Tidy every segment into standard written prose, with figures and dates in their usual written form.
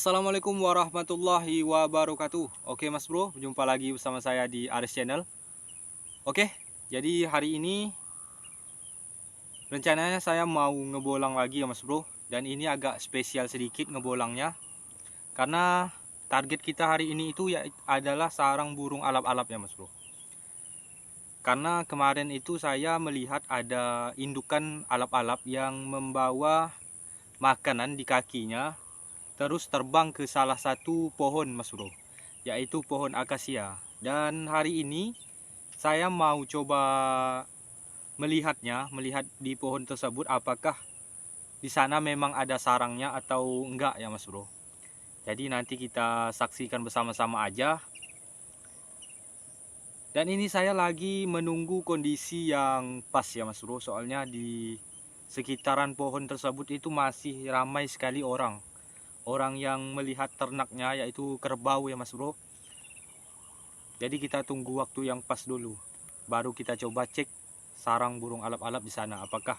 Assalamualaikum warahmatullahi wabarakatuh. Oke Mas Bro, jumpa lagi bersama saya di Aris Channel. Oke, jadi hari ini rencananya saya mau ngebolang lagi ya Mas Bro. Dan ini agak spesial sedikit ngebolangnya, karena target kita hari ini itu ya adalah sarang burung alap-alap ya Mas Bro. Karena kemarin itu saya melihat ada indukan alap-alap yang membawa makanan di kakinya, terus terbang ke salah satu pohon Mas Bro, yaitu pohon akasia. Dan hari ini saya mau coba melihat di pohon tersebut apakah di sana memang ada sarangnya atau enggak ya Mas Bro. Jadi nanti kita saksikan bersama-sama aja. Dan ini saya lagi menunggu kondisi yang pas ya Mas Bro, soalnya di sekitaran pohon tersebut itu masih ramai sekali orang yang melihat ternaknya, yaitu kerbau ya Mas Bro. Jadi kita tunggu waktu yang pas dulu, baru kita coba cek sarang burung alap-alap di sana, apakah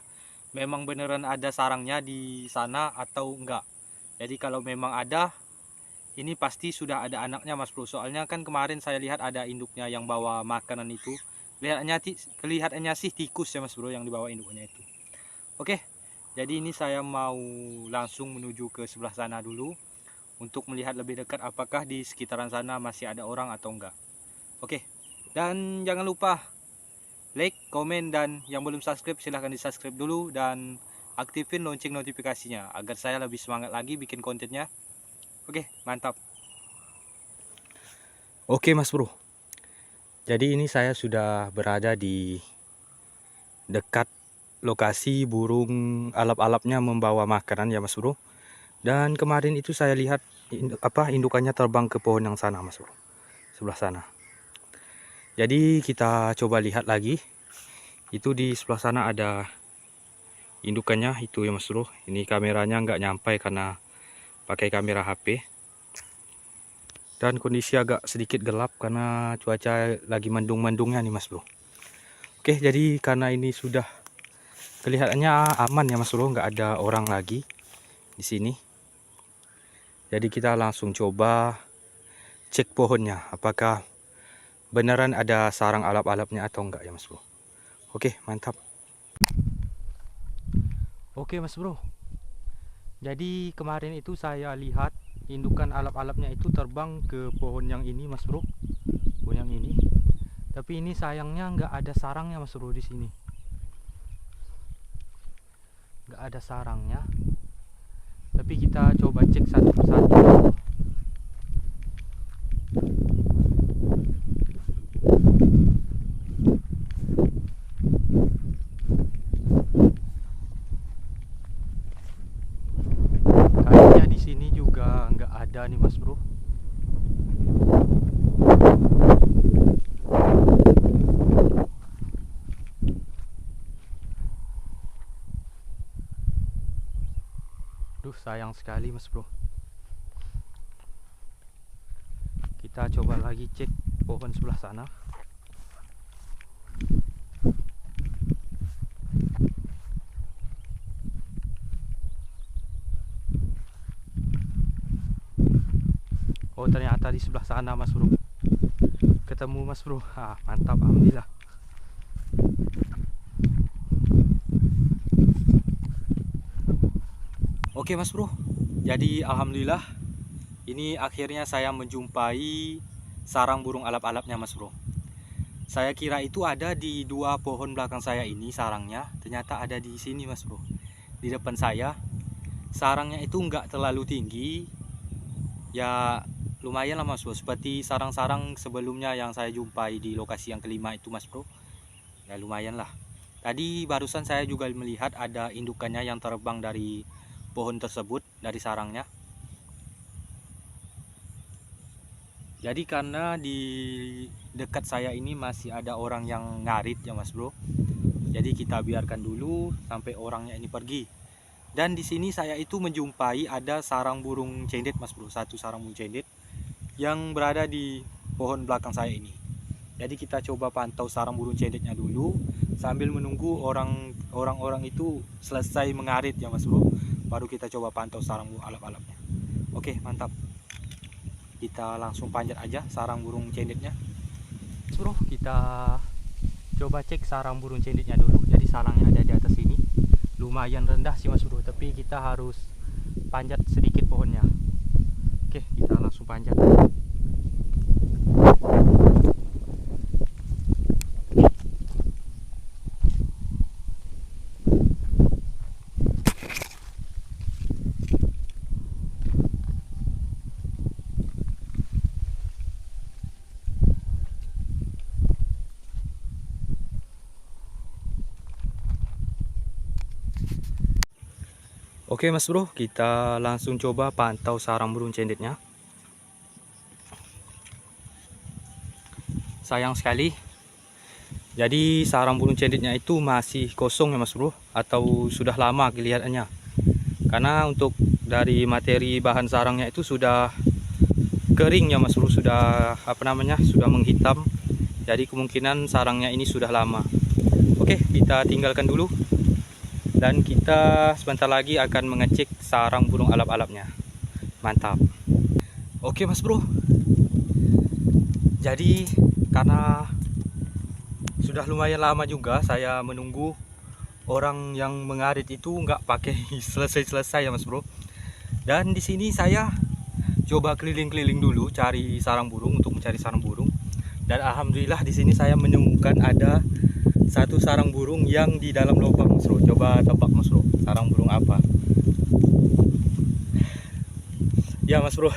memang beneran ada sarangnya di sana atau enggak. Jadi kalau memang ada, ini pasti sudah ada anaknya Mas Bro, soalnya kan kemarin saya lihat ada induknya yang bawa makanan itu. Kelihatannya sih tikus ya Mas Bro yang dibawa induknya itu. Oke, jadi ini saya mau langsung menuju ke sebelah sana dulu untuk melihat lebih dekat apakah di sekitaran sana masih ada orang atau enggak. Oke, dan jangan lupa like, komen, dan yang belum subscribe silahkan di subscribe dulu dan aktifin lonceng notifikasinya agar saya lebih semangat lagi bikin kontennya. Oke, mantap. Oke Mas Bro, jadi ini saya sudah berada di dekat lokasi burung alap-alapnya membawa makanan ya Mas Bro. Dan kemarin itu saya lihat indukannya terbang ke pohon yang sana Mas Bro, sebelah sana. Jadi kita coba lihat lagi. Itu di sebelah sana ada indukannya itu ya Mas Bro. Ini kameranya nggak nyampai karena pakai kamera HP. Dan kondisi agak sedikit gelap karena cuaca lagi mendung-mendungnya nih Mas Bro. Oke, jadi karena ini sudah kelihatannya aman ya Mas Bro, nggak ada orang lagi di sini. Jadi kita langsung coba cek pohonnya, apakah beneran ada sarang alap-alapnya atau enggak ya Mas Bro. Oke, mantap. Oke Mas Bro, jadi kemarin itu saya lihat indukan alap-alapnya itu terbang ke pohon yang ini Mas Bro, pohon yang ini. Tapi ini sayangnya nggak ada sarangnya Mas Bro di sini. Nggak ada sarangnya. Tapi kita coba cek satu persatu. Kayaknya di sini juga nggak ada nih Mas Bro. Duh, sayang sekali Mas Bro. Kita coba lagi cek pohon sebelah sana. Oh, ternyata di sebelah sana Mas Bro. Ketemu Mas Bro. Mantap, alhamdulillah. Oke Mas Bro, jadi alhamdulillah ini akhirnya saya menjumpai sarang burung alap-alapnya Mas Bro. Saya kira itu ada di dua pohon belakang saya ini sarangnya, ternyata ada di sini Mas Bro, di depan saya. Sarangnya itu nggak terlalu tinggi, ya lumayan lah Mas Bro, seperti sarang-sarang sebelumnya yang saya jumpai di lokasi yang kelima itu Mas Bro. Ya lumayan lah. Tadi barusan saya juga melihat ada indukannya yang terbang dari pohon tersebut, dari sarangnya. Jadi karena di dekat saya ini masih ada orang yang ngarit ya Mas Bro, jadi kita biarkan dulu sampai orangnya ini pergi. Dan di sini saya itu menjumpai ada sarang burung cendet Mas Bro, satu sarang burung cendet yang berada di pohon belakang saya ini. Jadi kita coba pantau sarang burung cendetnya dulu sambil menunggu orang-orang itu selesai mengarit ya Mas Bro, baru kita coba pantau sarang burung alap-alapnya. Oke, mantap. Kita langsung panjat aja sarang burung cenditnya. Bro, kita coba cek sarang burung cenditnya dulu. Jadi sarangnya ada di atas sini. Lumayan rendah sih Mas Bro, tapi kita harus panjat sedikit pohonnya. Oke, kita langsung panjat. Oke Mas Bro, kita langsung coba pantau sarang burung cenditnya. Sayang sekali, jadi sarang burung cenditnya itu masih kosong ya Mas Bro, atau sudah lama kelihatannya. Karena untuk dari materi bahan sarangnya itu sudah kering ya Mas Bro, sudah sudah menghitam. Jadi kemungkinan sarangnya ini sudah lama. Oke, kita tinggalkan dulu. Dan kita sebentar lagi akan mengecek sarang burung alap-alapnya. Mantap. Oke Mas Bro, jadi karena sudah lumayan lama juga saya menunggu orang yang mengarit itu nggak pakai selesai-selesai ya Mas Bro. Dan di sini saya coba keliling-keliling dulu cari sarang burung, untuk mencari sarang burung. Dan alhamdulillah di sini saya menemukan ada satu sarang burung yang di dalam lubang Mas Bro. Coba tebak Mas Bro, sarang burung apa? Ya Mas Bro,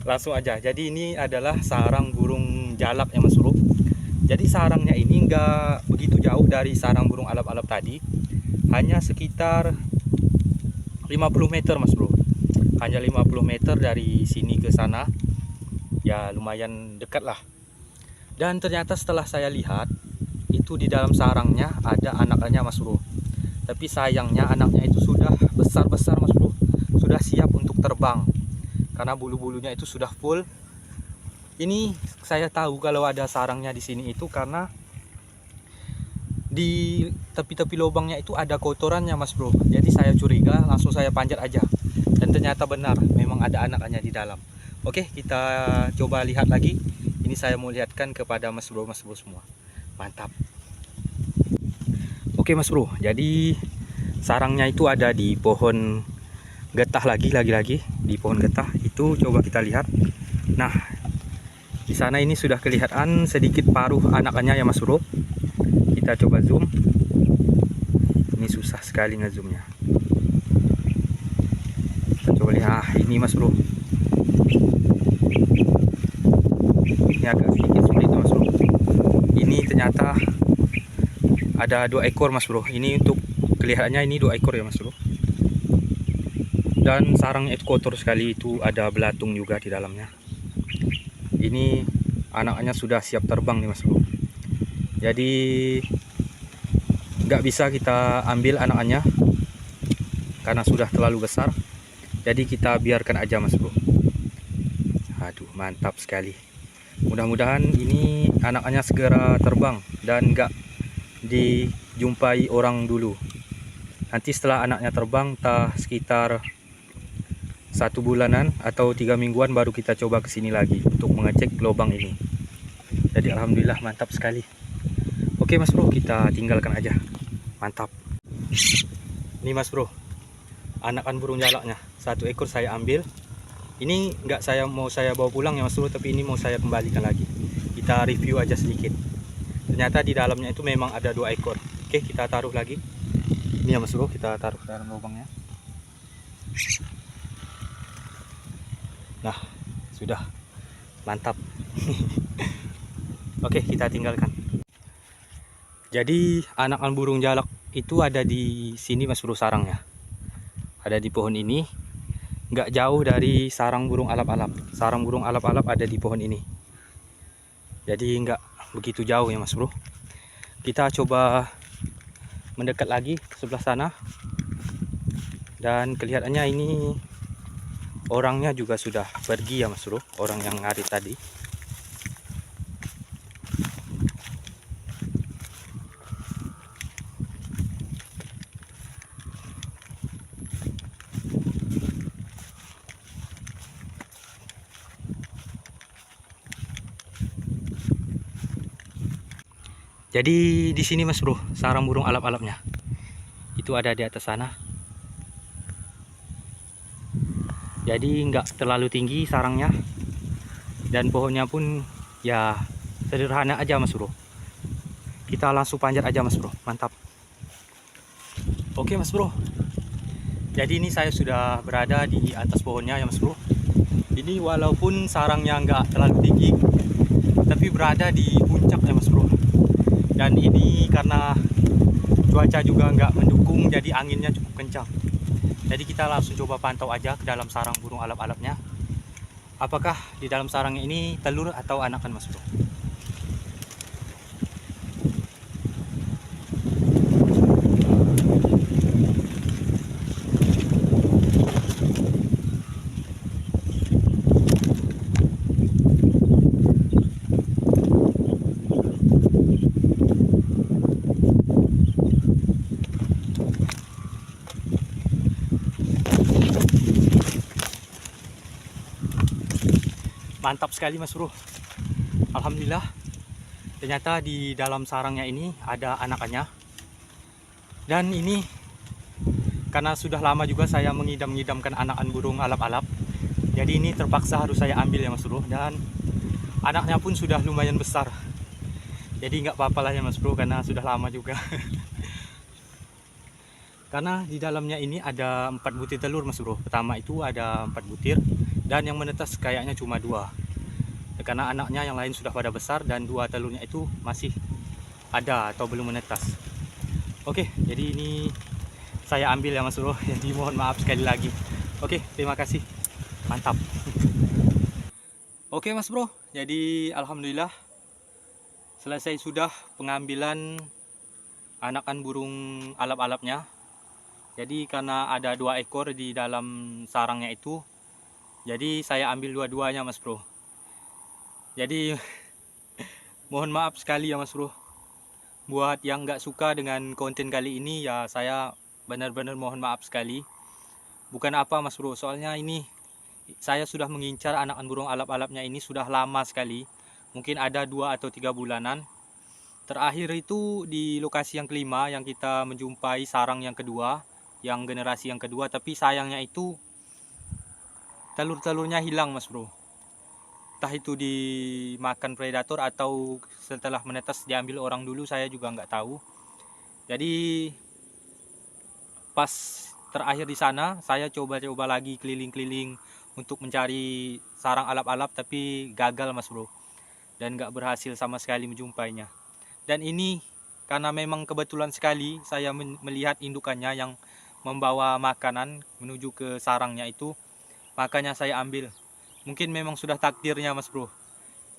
langsung aja. Jadi ini adalah sarang burung jalak ya Mas Bro. Jadi sarangnya ini enggak begitu jauh dari sarang burung alap-alap tadi. Hanya sekitar 50 meter Mas Bro. Hanya 50 meter dari sini ke sana. Ya lumayan dekat lah. Dan ternyata setelah saya lihat, itu di dalam sarangnya ada anaknya Mas Bro. Tapi sayangnya anaknya itu sudah besar-besar Mas Bro, sudah siap untuk terbang karena bulu-bulunya itu sudah full. Ini saya tahu kalau ada sarangnya di sini itu karena di tepi-tepi lubangnya itu ada kotorannya Mas Bro. Jadi saya curiga, langsung saya panjat aja. Dan ternyata benar, memang ada anaknya di dalam. Oke, kita coba lihat lagi. Ini saya mau lihatkan kepada Mas Bro semua. Mantap. Oke Mas Bro, jadi sarangnya itu ada di pohon getah lagi di pohon getah itu. Coba kita lihat. Nah, di sana ini sudah kelihatan sedikit paruh anakannya ya Mas Bro. Kita coba zoom. Ini susah sekali ngezoomnya. Kita coba lihat. Ini Mas Bro. Ini agak sedikit sulit Mas Bro. Ini ternyata ada 2 ekor Mas Bro. Ini untuk kelihatannya ini 2 ekor ya Mas Bro. Dan sarangnya itu kotor sekali, itu ada belatung juga di dalamnya. Ini anaknya sudah siap terbang nih Mas Bro. Jadi nggak bisa kita ambil anaknya karena sudah terlalu besar. Jadi kita biarkan aja Mas Bro. Aduh, mantap sekali. Mudah-mudahan ini anaknya segera terbang dan nggak dijumpai orang dulu. Nanti setelah anaknya terbang, sekitar 1 bulanan atau 3 mingguan baru kita coba ke sini lagi untuk mengecek lubang ini. Jadi alhamdulillah mantap sekali. Oke Mas Bro, kita tinggalkan aja. Mantap. Ini Mas Bro, anakan burung jalaknya 1 ekor saya ambil. Ini nggak mau saya bawa pulang ya Mas Bro, tapi ini mau saya kembalikan lagi. Kita review aja sedikit. Ternyata di dalamnya itu memang ada 2 ekor. Oke, kita taruh lagi. Ini ya Mas Bro, kita taruh ke dalam lubangnya. Nah, sudah mantap. Oke, kita tinggalkan. Jadi anakan burung jalak itu ada di sini Mas Bro, sarangnya. Ada di pohon ini. Nggak jauh dari sarang burung alap-alap. Sarang burung alap-alap ada di pohon ini. Jadi nggak begitu jauh ya Mas Bro. Kita coba mendekat lagi ke sebelah sana. Dan kelihatannya ini orangnya juga sudah pergi ya Mas Bro, orang yang ngarit tadi. Jadi di sini Mas Bro, sarang burung alap-alapnya. Itu ada di atas sana. Jadi nggak terlalu tinggi sarangnya. Dan pohonnya pun ya sederhana aja Mas Bro. Kita langsung panjat aja Mas Bro, mantap. Oke Mas Bro. Jadi ini saya sudah berada di atas pohonnya ya Mas Bro. Ini walaupun sarangnya nggak terlalu tinggi, tapi berada di puncak ya Mas Bro. Dan ini karena cuaca juga nggak mendukung, jadi anginnya cukup kencang. Jadi kita langsung coba pantau aja ke dalam sarang burung alap-alapnya. Apakah di dalam sarangnya ini telur atau anakan Mas Bro? Mantap sekali Mas Bro. Alhamdulillah. Ternyata di dalam sarangnya ini ada anakannya. Dan ini karena sudah lama juga saya mengidam-ngidamkan anakan burung alap-alap. Jadi ini terpaksa harus saya ambil ya Mas Bro. Dan anaknya pun sudah lumayan besar. Jadi nggak apa-apa lah ya Mas Bro, karena sudah lama juga. Karena di dalamnya ini ada 4 butir telur Mas Bro. Pertama itu ada 4 butir. Dan yang menetas kayaknya cuma 2. Karena anaknya yang lain sudah pada besar dan 2 telurnya itu masih ada atau belum menetas. Oke, jadi ini saya ambil ya Mas Bro. Jadi mohon maaf sekali lagi. Oke, terima kasih. Mantap. Oke Mas Bro, jadi alhamdulillah selesai sudah pengambilan anakan burung alap-alapnya. Jadi karena ada 2 ekor di dalam sarangnya itu, jadi saya ambil dua-duanya Mas Bro. Jadi mohon maaf sekali ya Mas Bro. Buat yang nggak suka dengan konten kali ini ya, saya benar-benar mohon maaf sekali. Bukan apa Mas Bro, soalnya ini saya sudah mengincar anakan burung alap-alapnya ini sudah lama sekali. Mungkin ada 2 atau 3 bulanan. Terakhir itu di lokasi yang kelima yang kita menjumpai sarang yang kedua, yang generasi yang kedua, tapi sayangnya itu telur-telurnya hilang Mas Bro. Entah itu dimakan predator atau setelah menetas diambil orang dulu, saya juga nggak tahu. Jadi pas terakhir di sana saya coba-coba lagi keliling-keliling untuk mencari sarang alap-alap, tapi gagal Mas Bro. Dan nggak berhasil sama sekali menjumpainya. Dan ini karena memang kebetulan sekali saya melihat indukannya yang membawa makanan menuju ke sarangnya itu, makanya saya ambil. Mungkin memang sudah takdirnya Mas Bro.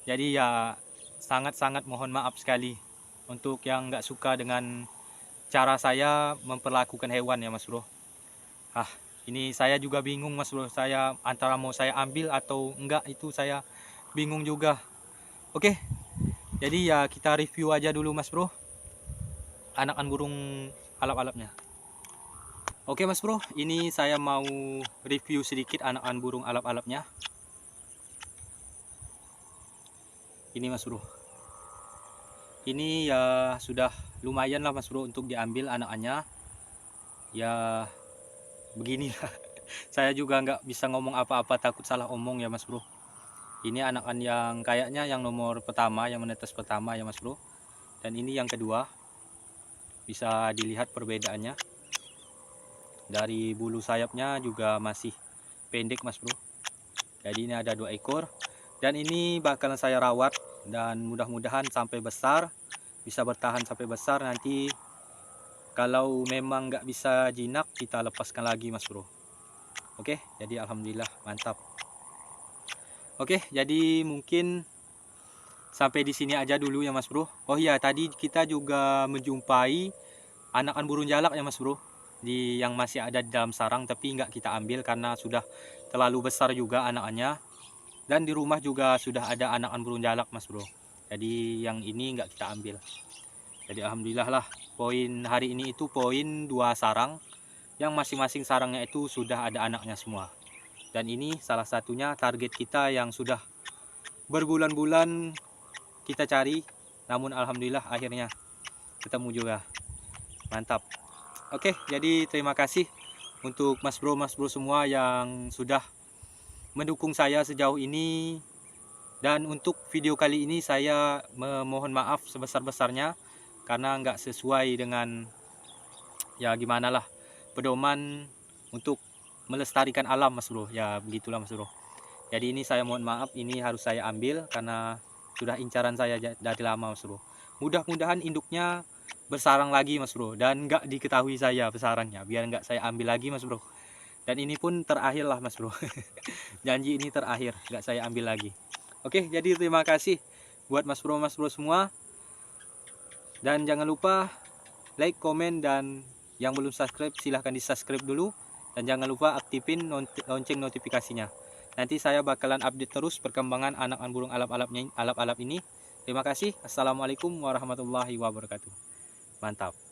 Jadi ya sangat-sangat mohon maaf sekali untuk yang nggak suka dengan cara saya memperlakukan hewan ya Mas Bro. Ini saya juga bingung Mas Bro. Saya antara mau saya ambil atau enggak, itu saya bingung juga. Oke. Jadi ya kita review aja dulu Mas Bro anakan burung alap-alapnya. Oke Mas Bro, ini saya mau review sedikit anakan burung alap-alapnya. Ini Mas Bro. Ini ya sudah lumayan lah Mas Bro untuk diambil anakannya. Ya beginilah. Saya juga nggak bisa ngomong apa-apa, takut salah omong ya Mas Bro. Ini anakan yang kayaknya yang nomor pertama, yang menetas pertama ya Mas Bro. Dan ini yang kedua. Bisa dilihat perbedaannya. Dari bulu sayapnya juga masih pendek Mas Bro. Jadi ini ada 2 ekor. Dan ini bakalan saya rawat dan mudah-mudahan sampai besar, bisa bertahan sampai besar. Nanti kalau memang nggak bisa jinak, kita lepaskan lagi Mas Bro. Oke, jadi alhamdulillah mantap. Oke, jadi mungkin sampai di sini aja dulu ya Mas Bro. Oh iya, tadi kita juga menjumpai anakan burung jalak ya Mas Bro, yang masih ada di dalam sarang, tapi nggak kita ambil karena sudah terlalu besar juga anakannya. Dan di rumah juga sudah ada anakan burung jalak Mas Bro. Jadi yang ini nggak kita ambil. Jadi alhamdulillah lah, poin hari ini itu poin 2 sarang, yang masing-masing sarangnya itu sudah ada anaknya semua. Dan ini salah satunya target kita yang sudah berbulan-bulan kita cari, namun alhamdulillah akhirnya ketemu juga. Mantap. Oke, jadi terima kasih untuk mas bro semua yang sudah mendukung saya sejauh ini. Dan untuk video kali ini saya memohon maaf sebesar-besarnya karena nggak sesuai dengan ya gimana lah pedoman untuk melestarikan alam mas bro. Ya begitulah mas bro. Jadi ini saya mohon maaf, ini harus saya ambil karena sudah incaran saya dari lama mas bro. Mudah-mudahan induknya bersarang lagi mas bro, dan nggak diketahui saya besarannya, biar nggak saya ambil lagi mas bro. Dan ini pun terakhir lah mas bro. Janji ini terakhir, nggak saya ambil lagi. Oke, jadi terima kasih buat mas bro semua. Dan jangan lupa like, komen, dan yang belum subscribe silahkan di subscribe dulu. Dan jangan lupa aktifin lonceng notifikasinya. Nanti saya bakalan update terus perkembangan anak-anak burung alap-alap ini. Terima kasih. Assalamualaikum warahmatullahi wabarakatuh. Mantap.